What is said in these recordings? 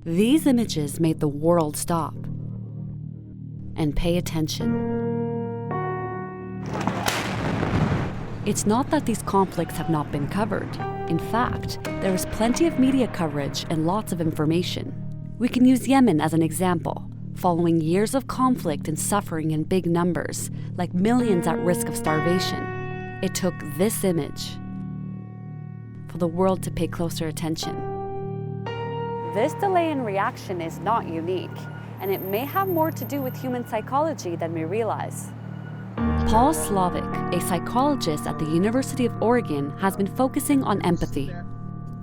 These images made the world stop and pay attention. It's not that these conflicts have not been covered. In fact, there is plenty of media coverage and lots of information. We can use Yemen as an example. Following years of conflict and suffering in big numbers, like millions at risk of starvation, it took this image for the world to pay closer attention. This delay in reaction is not unique, and it may have more to do with human psychology than we realize. Paul Slovic, a psychologist at the University of Oregon, has been focusing on empathy.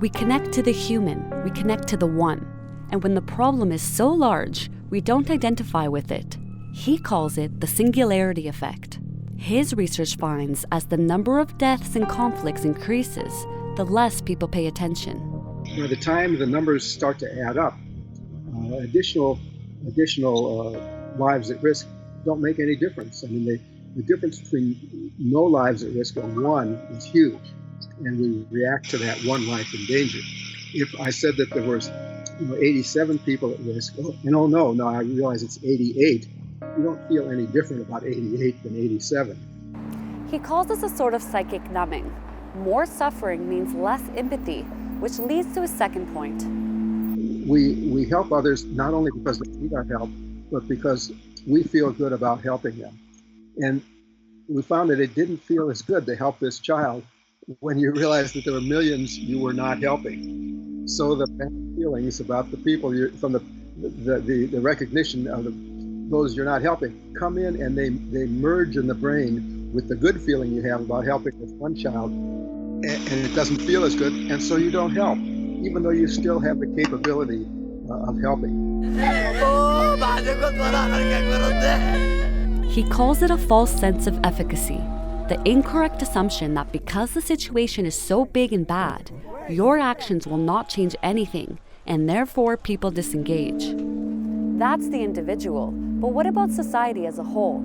We connect to the human, we connect to the one, and when the problem is so large, we don't identify with it. He calls it the Singularity Effect. His research finds as the number of deaths and conflicts increases, the less people pay attention. By the time the numbers start to add up, additional lives at risk don't make any difference. I mean, the difference between no lives at risk and one is huge, and we react to that one life in danger. If I said that there was 87 people at risk, no, I realize it's 88, you don't feel any different about 88 than 87. He calls this a sort of psychic numbing. More suffering means less empathy, which leads to his second point. We help others not only because they need our help, but because we feel good about helping them. And we found that it didn't feel as good to help this child when you realized that there were millions you were not helping. So the bad feelings about the people, from the recognition of those you're not helping, come in and they merge in the brain with the good feeling you have about helping this one child, and it doesn't feel as good, and so you don't help, even though you still have the capability of helping. He calls it a false sense of efficacy, the incorrect assumption that because the situation is so big and bad, your actions will not change anything, and therefore people disengage. That's the individual, but what about society as a whole?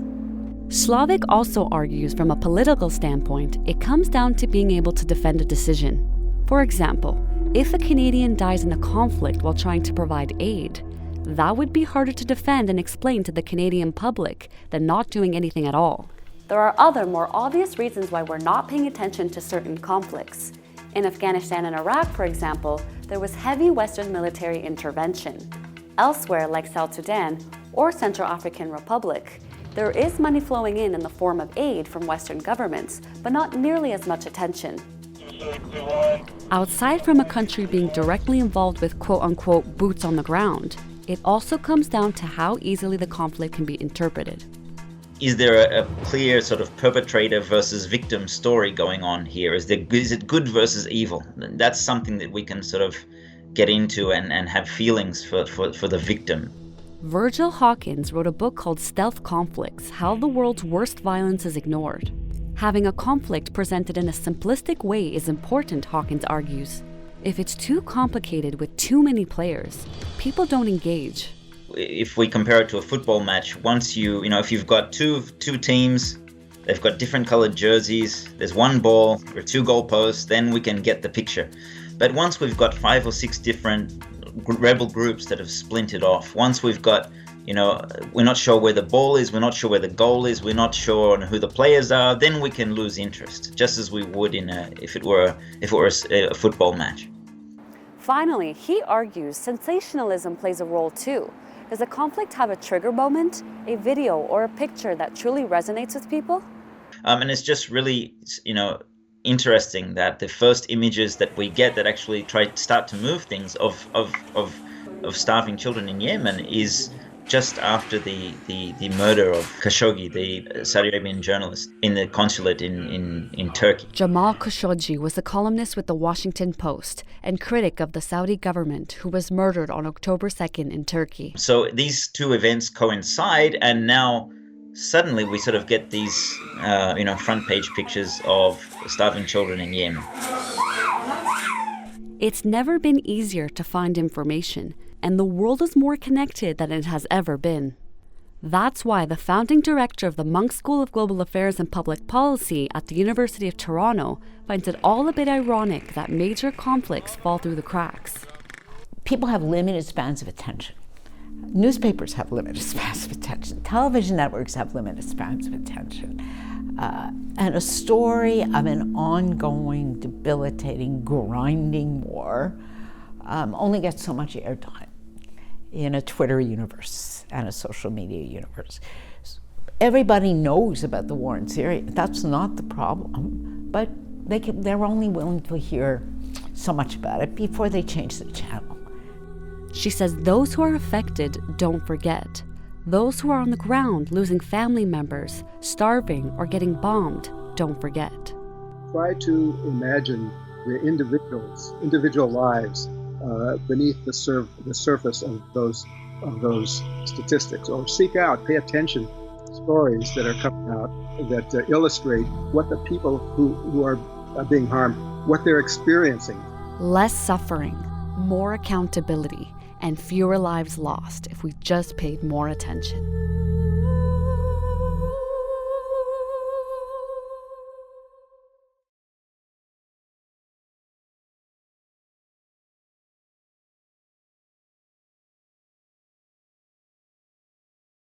Slovic also argues from a political standpoint, it comes down to being able to defend a decision. For example, if a Canadian dies in a conflict while trying to provide aid, that would be harder to defend and explain to the Canadian public than not doing anything at all. There are other, more obvious reasons why we're not paying attention to certain conflicts. In Afghanistan and Iraq, for example, there was heavy Western military intervention. Elsewhere, like South Sudan or Central African Republic, there is money flowing in the form of aid from Western governments, but not nearly as much attention. Outside from a country being directly involved with quote-unquote boots on the ground, it also comes down to how easily the conflict can be interpreted. Is there a clear sort of perpetrator versus victim story going on here? Is it good versus evil? That's something that we can sort of get into and have feelings for the victim. Virgil Hawkins wrote a book called Stealth Conflicts: How the World's Worst Violence is Ignored. Having a conflict presented in a simplistic way is important, Hawkins argues. If it's too complicated with too many players, people don't engage. If we compare it to a football match, once if you've got two teams, they've got different colored jerseys, there's one ball or two goalposts, then we can get the picture. But once we've got 5 or 6 different rebel groups that have splintered off, once we've got, we're not sure where the ball is, we're not sure where the goal is, we're not sure on who the players are, then we can lose interest, just as we would if it were a football match. Finally, he argues sensationalism plays a role too. Does a conflict have a trigger moment, a video or a picture that truly resonates with people? And it's just really, interesting that the first images that we get that actually start to move things of starving children in Yemen is just after the murder of Khashoggi, the Saudi Arabian journalist, in the consulate in Turkey. Jamal Khashoggi was a columnist with the Washington Post and critic of the Saudi government who was murdered on October 2nd in Turkey. So these two events coincide, and now suddenly we sort of get these front page pictures of starving children in Yemen. It's never been easier to find information, and the world is more connected than it has ever been. That's why the founding director of the Munk School of Global Affairs and Public Policy at the University of Toronto finds it all a bit ironic that major conflicts fall through the cracks. People have limited spans of attention. Newspapers have limited spans of attention. Television networks have limited spans of attention. And a story of an ongoing, debilitating, grinding war only gets so much airtime in a Twitter universe and a social media universe. Everybody knows about the war in Syria. That's not the problem, but they're only willing to hear so much about it before they change the channel. She says those who are affected don't forget. Those who are on the ground losing family members, starving, or getting bombed don't forget. Try to imagine the individual lives beneath the surface of those statistics, or seek out, pay attention to stories that are coming out that illustrate what the people who are being harmed, what they're experiencing. Less suffering, more accountability, and fewer lives lost if we just paid more attention.